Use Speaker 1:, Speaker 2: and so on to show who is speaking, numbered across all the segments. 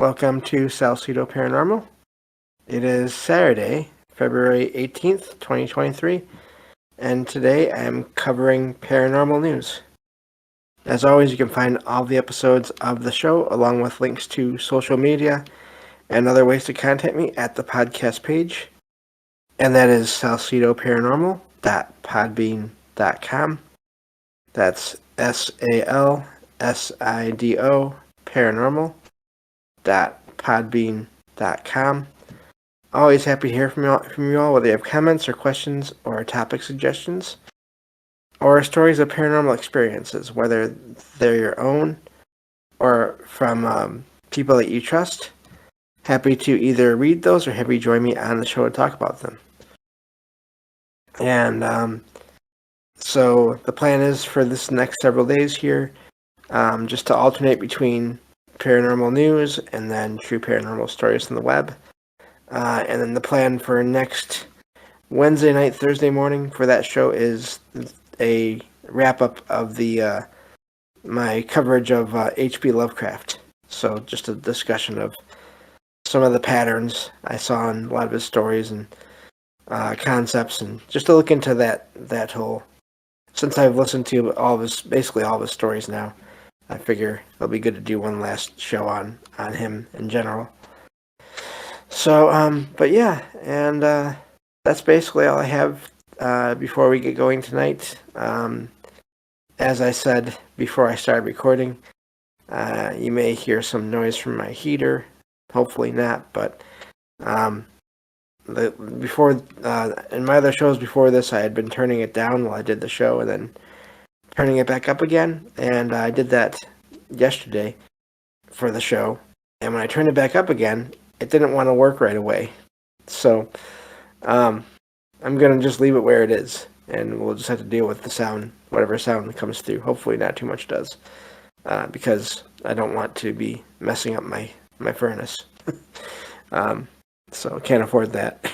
Speaker 1: Welcome to Salcedo Paranormal. It is Saturday, February 18th, 2023, and today I am covering paranormal news. As always, you can find all the episodes of the show along with links to social media and other ways to contact me at the podcast page, and that is salcidoparanormal.podbean.com. That's SALSIDO paranormal.podbean.com. Always happy to hear from you all, whether you have comments or questions or topic suggestions or stories of paranormal experiences, whether they're your own or from people that you trust. Happy to either read those or have you join me on the show to talk about them. And so the plan is for this next several days here, just to alternate between paranormal news and then true paranormal stories on the web. And then the plan for next Wednesday night, Thursday morning for that show is a wrap-up of the my coverage of H.P. Lovecraft. So just a discussion of some of the patterns I saw in a lot of his stories and concepts, and just to look into that whole. Since I've listened to basically all of his stories now, I figure it'll be good to do one last show on him in general. So, but yeah, and that's basically all I have before we get going tonight. As I said before I started recording, you may hear some noise from my heater. Hopefully not, but in my other shows before this, I had been turning it down while I did the show and then turning it back up again, and I did that yesterday for the show. And when I turned it back up again, it didn't want to work right away. So I'm going to just leave it where it is, and we'll just have to deal with the sound, whatever sound that comes through. Hopefully not too much does, because I don't want to be messing up my furnace. So can't afford that.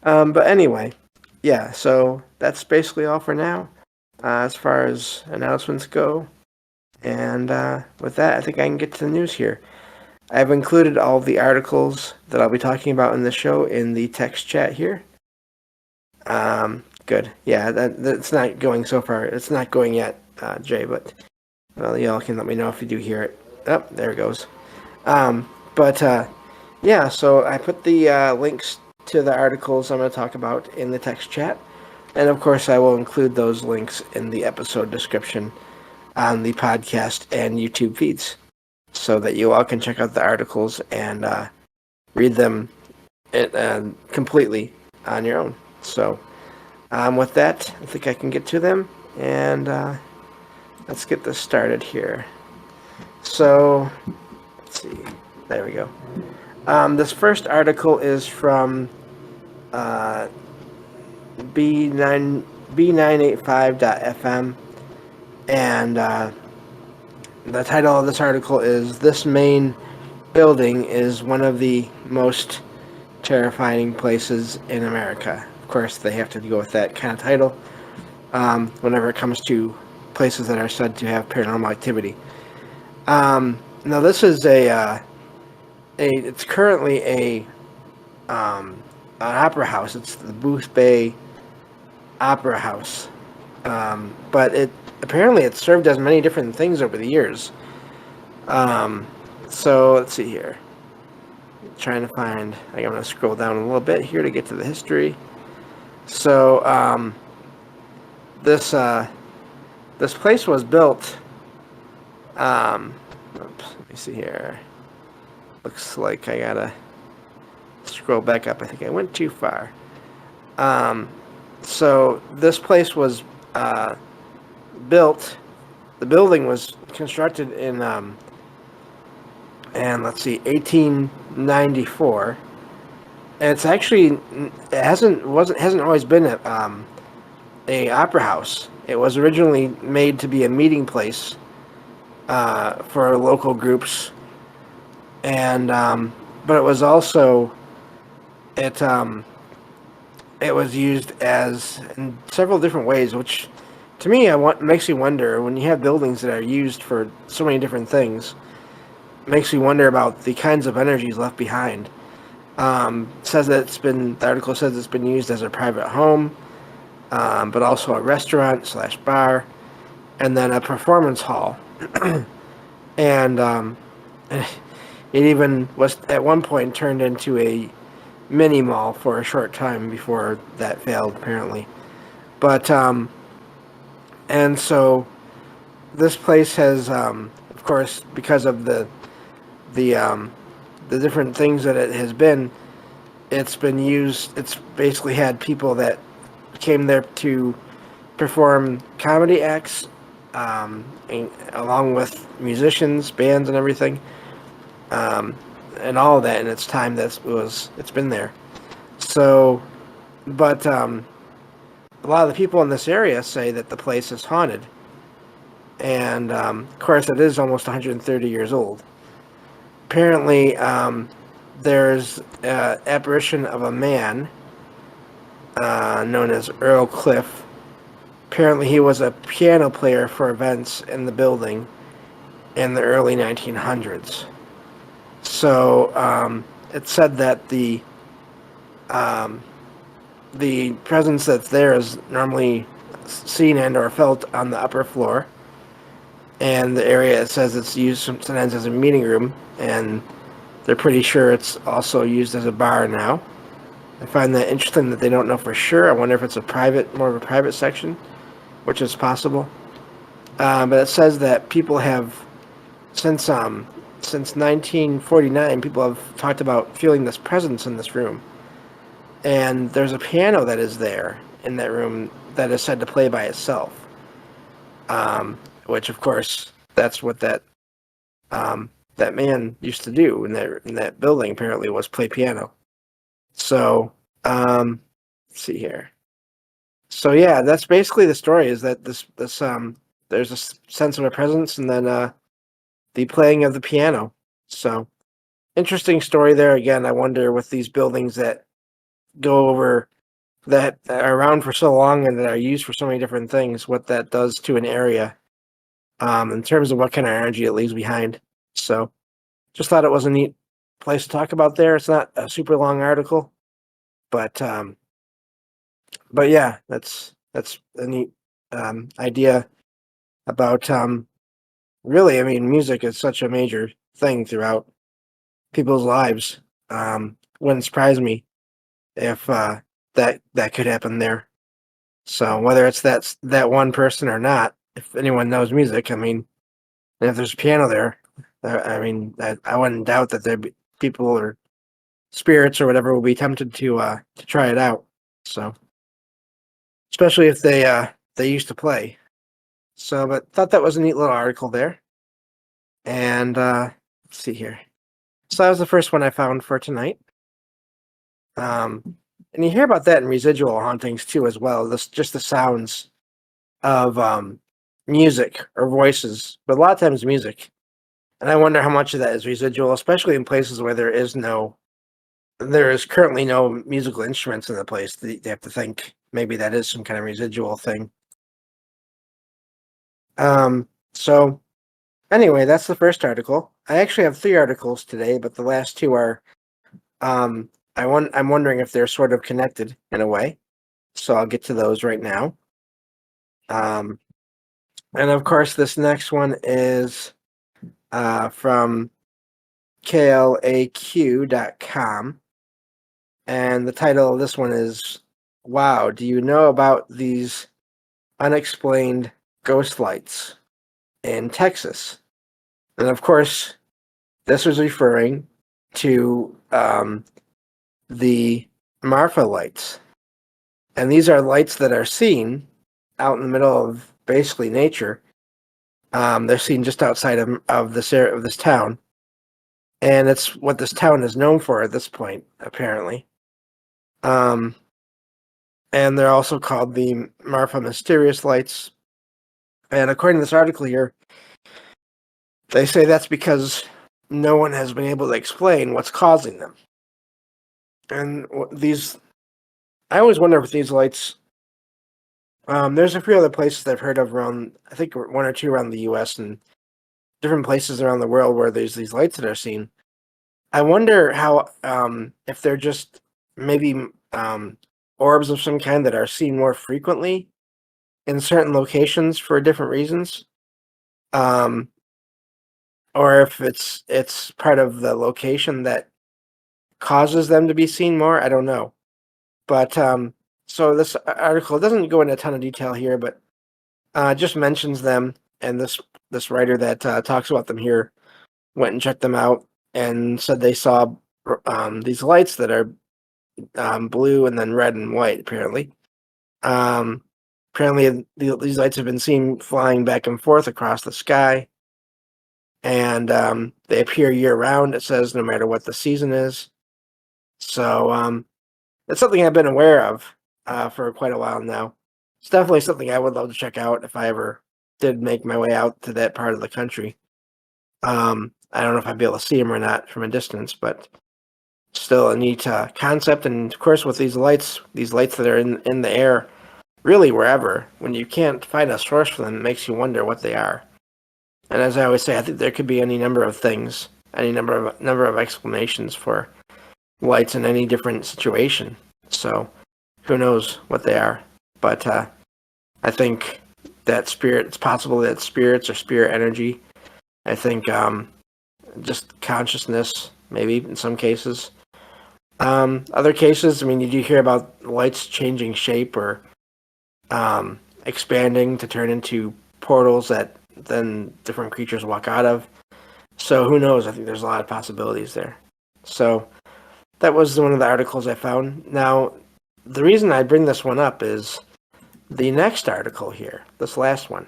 Speaker 1: But anyway, yeah, so that's basically all for now as far as announcements go. And with that, I think I can get to the news here. I've included all the articles that I'll be talking about in the show in the text chat here. Good. Yeah, that's not going so far. It's not going yet, Jay, but well, y'all can let me know if you do hear it. Oh, there it goes. Yeah, so I put the links to the articles I'm going to talk about in the text chat. And of course, I will include those links in the episode description on the podcast and YouTube feeds, so that you all can check out the articles and read them completely on your own. So with that, I think I can get to them, and let's get this started here. So, let's see. There we go. This first article is from B985.fm, and the title of this article is "This Main Building is One of the Most Terrifying Places in America." Of course, they have to go with that kind of title whenever it comes to places that are said to have paranormal activity. Now, this is it's currently an opera house. It's the Booth Bay Opera House, but apparently it served as many different things over the years. So let's see here. Trying to find. I'm going to scroll down a little bit here to get to the history. So this place was built. Let me see here. Looks like I gotta scroll back up. I think I went too far. So this place was built. The building was constructed in and let's see, 1894. And it's actually hasn't always been a opera house. It was originally made to be a meeting place for local groups. And but it was also it was used as in several different ways, which to me makes you wonder when you have buildings that are used for so many different things. makes me wonder about the kinds of energies left behind. Says that the article says it's been used as a private home, but also a restaurant slash bar, and then a performance hall. And it even was at one point turned into a mini mall for a short time before that failed, apparently. But and so this place has, of course, because of the the different things that it has been, it's been used. It's basically had people that came there to perform comedy acts, along with musicians, bands, and everything, um, and all of that in its time it's been there. So, but a lot of the people in this area say that the place is haunted, and of course it is almost 130 years old. Apparently, there's an apparition of a man known as Earl Cliff. Apparently, he was a piano player for events in the building in the early 1900s. So it's said that um, the presence that's there is normally seen and or felt on the upper floor, and the area it says it's used sometimes as a meeting room, and they're pretty sure it's also used as a bar now. I find that interesting that they don't know for sure. I wonder if it's more of a private section, which is possible. But it says that people have since 1949, people have talked about feeling this presence in this room, and there's a piano that is there in that room that is said to play by itself. Which, of course, that's what that man used to do in that building. Apparently, was play piano. So, let's see here. So yeah, that's basically the story. Is that this there's a sense of a presence, and then the playing of the piano. So interesting story there. Again, I wonder with these buildings that go over that are around for so long and that are used for so many different things, what that does to an area, in terms of what kind of energy it leaves behind. So just thought it was a neat place to talk about there. It's not a super long article, but yeah, that's a neat idea about really. I mean, music is such a major thing throughout people's lives. Wouldn't surprise me if that could happen there. So whether it's that one person or not, if anyone knows music, I mean, and if there's a piano there, I mean, I wouldn't doubt that there be people or spirits or whatever will be tempted to try it out. So especially if they used to play. So, but thought that was a neat little article there. And let's see here. So that was the first one I found for tonight. And you hear about that in residual hauntings too, as well. This just the sounds of music or voices, but a lot of times music. And I wonder how much of that is residual, especially in places where there is currently no musical instruments in the place. They have to think maybe that is some kind of residual thing. So anyway, that's the first article. I actually have 3 articles today, but the last 2 are I'm wondering if they're sort of connected in a way. So I'll get to those right now. And of course, this next one is from klaq.com. And the title of this one is, "Wow, do you know about these unexplained ghost lights in Texas?" And of course, this was referring to the Marfa lights. And these are lights that are seen out in the middle of basically nature. They're seen just outside of this town. And it's what this town is known for at this point, apparently. And they're also called the Marfa Mysterious Lights. And according to this article here, they say that's because no one has been able to explain what's causing them. And I always wonder if these lights. There's a few other places I've heard of around. I think 1 or 2 around the U.S. and different places around the world where there's these lights that are seen. I wonder how if they're just maybe orbs of some kind that are seen more frequently in certain locations for different reasons, um, or if it's part of the location that causes them to be seen more. I don't know, but so this article doesn't go into a ton of detail here, but just mentions them, and this writer that talks about them here went and checked them out and said they saw these lights that are blue and then red and white. Um, apparently, these lights have been seen flying back and forth across the sky, and they appear year round. It says no matter what the season is. So that's something I've been aware of for quite a while now. It's definitely something I would love to check out if I ever did make my way out to that part of the country. I don't know if I'd be able to see them or not from a distance, but still a neat concept. And of course, with these lights that are in the air, really wherever, when you can't find a source for them, it makes you wonder what they are. And as I always say, I think there could be any number of things, any number of explanations for lights in any different situation. So who knows what they are? But I think that spirit. It's possible that spirits or spirit energy. I think just consciousness, maybe in some cases. Other cases, I mean, you do hear about lights changing shape or expanding to turn into portals that then different creatures walk out of. So who knows? I think there's a lot of possibilities there. So that was one of the articles I found. Now, the reason I bring this one up is the next article here, this last one.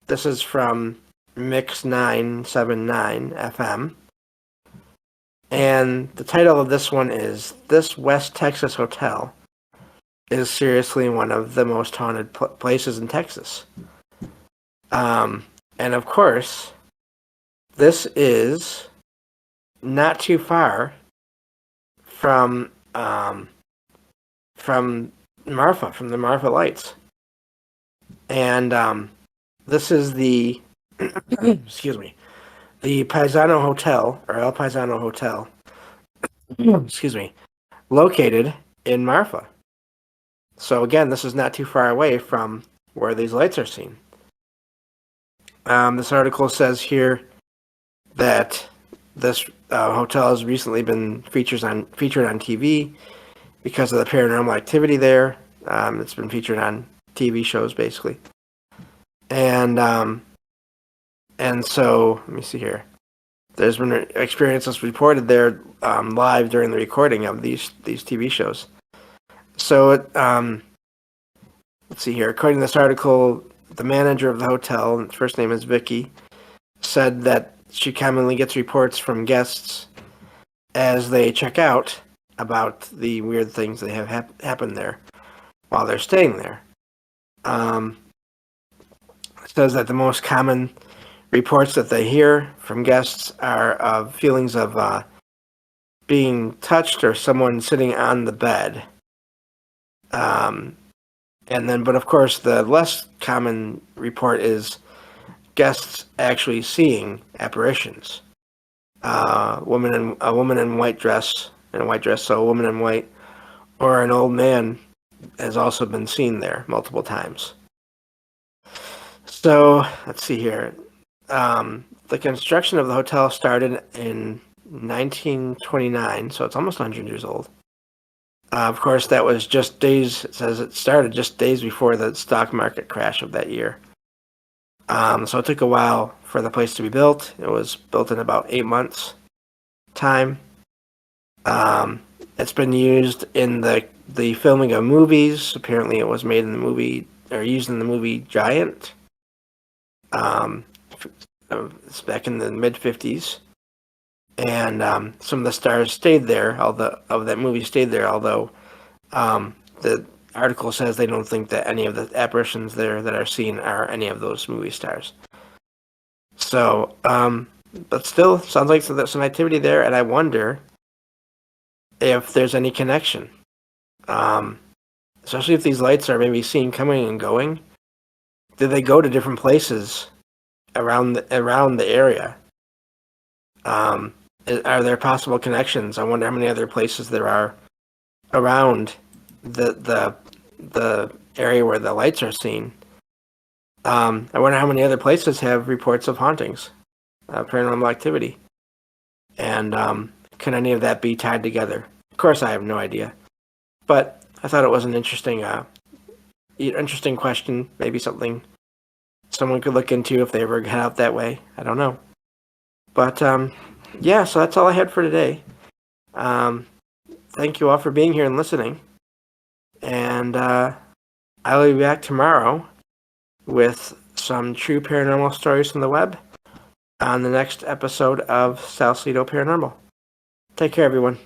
Speaker 1: This is from Mix 979 FM. And the title of this one is This West Texas Hotel is Seriously One of the Most Haunted Places in Texas. And of course, this is not too far from Marfa, from the Marfa Lights. And this is the excuse me, the Paisano Hotel, or El Paisano Hotel, excuse me, located in Marfa. So again, this is not too far away from where these lights are seen. This article says here that this hotel has recently been featured on TV because of the paranormal activity there. It's been featured on TV shows, basically. And so, let me see here. There's been experiences reported there live during the recording of these TV shows. So, let's see here. According to this article, the manager of the hotel, and first name is Vicky, said that she commonly gets reports from guests as they check out about the weird things that have happened there while they're staying there. It says that the most common reports that they hear from guests are of feelings of being touched or someone sitting on the bed. But of course, the less common report is guests actually seeing apparitions. A woman in white dress, so a woman in white, or an old man has also been seen there multiple times. So let's see here. The construction of the hotel started in 1929, so it's almost 100 years old. Of course, that was just days. It says it started just days before the stock market crash of that year. So it took a while for the place to be built. It was built in about 8 months' time. It's been used in the filming of movies. Apparently, it was made in the movie, or used in the movie Giant. It's back in the mid-50s. And some of the stars stayed there, of that movie stayed there, although the article says they don't think that any of the apparitions there that are seen are any of those movie stars. So, but still, sounds like there's some activity there, and I wonder if there's any connection. Especially if these lights are maybe seen coming and going. Did they go to different places around the area. Are there possible connections? I wonder how many other places there are around the area where the lights are seen. I wonder how many other places have reports of hauntings, paranormal activity, and can any of that be tied together? Of course, I have no idea, but I thought it was an interesting question. Maybe something someone could look into if they ever head out that way. I don't know, but yeah. So that's all I had for today. Thank you all for being here and listening, and I'll be back tomorrow with some true paranormal stories from the web on the next episode of Salcedo Paranormal. Take care, everyone.